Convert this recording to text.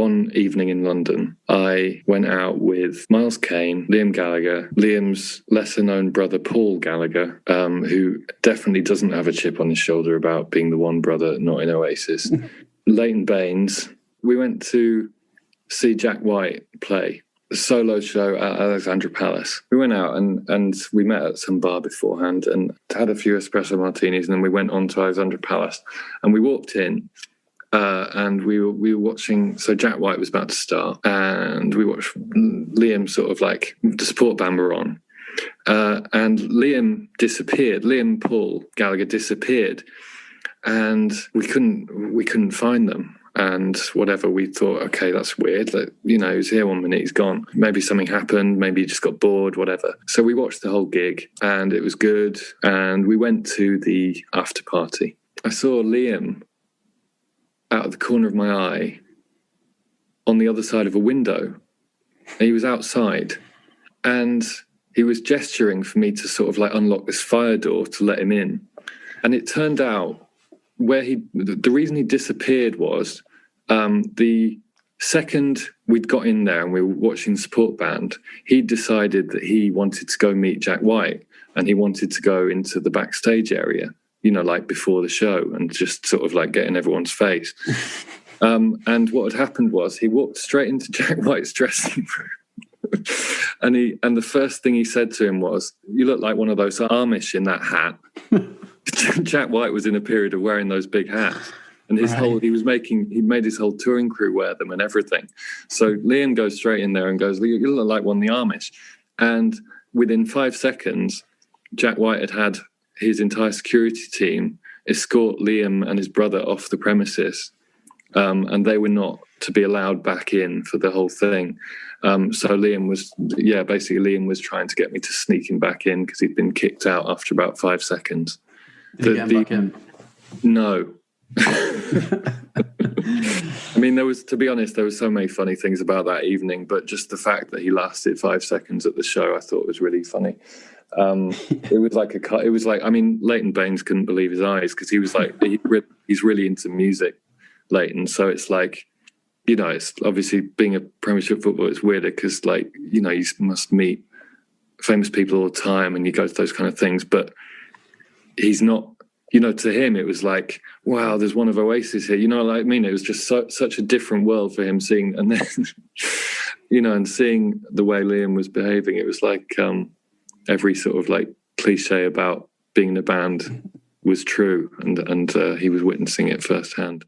one evening in London, I went out with Miles Kane, Liam Gallagher, Liam's lesser-known brother Paul Gallagher, who definitely doesn't have a chip on his shoulder about being the one brother not in Oasis, Leighton Baines. We went to see Jack White play a solo show at Alexandra Palace. We went out and we met at some bar beforehand and had a few espresso martinis, and then we went on to Alexandra Palace and we walked in and we were watching. So Jack White was about to start and we watched Liam sort of like the support band were on, and Liam disappeared. Liam Paul Gallagher disappeared and we couldn't find them. And whatever, we thought, okay, that's weird. Like, he was here 1 minute, he's gone. Maybe something happened. Maybe he just got bored, whatever. So we watched the whole gig and it was good. And we went to the after party. I saw Liam out of the corner of my eye on the other side of a window. And he was outside and he was gesturing for me to sort of like unlock this fire door to let him in. And it turned out the reason he disappeared was the second we'd got in there and we were watching the support band, he decided that he wanted to go meet Jack White and he wanted to go into the backstage area, like before the show and just sort of like get in everyone's face. And what had happened was he walked straight into Jack White's dressing room. And the first thing he said to him was, "You look like one of those Amish in that hat." Jack White was in a period of wearing those big hats, and he made his whole touring crew wear them and everything. So Liam goes straight in there and goes, "You look like one of the Amish." And within 5 seconds, Jack White had his entire security team escort Liam and his brother off the premises, and they were not to be allowed back in for the whole thing. So Liam was trying to get me to sneak him back in because he'd been kicked out after about 5 seconds. Did you get him back in? No. I mean, to be honest, there were so many funny things about that evening, but just the fact that he lasted 5 seconds at the show, I thought was really funny. It was like, I mean, Leighton Baines couldn't believe his eyes because he was like, he's really into music, Leighton. So it's like, it's obviously being a Premiership footballer, it's weirder because like, you must meet famous people all the time and you go to those kind of things, but he's not, to him, it was like, wow, there's one of Oasis here. Like, I mean, it was just such a different world for him seeing, and then, and seeing the way Liam was behaving, it was like every sort of like cliche about being in a band was true, and he was witnessing it firsthand.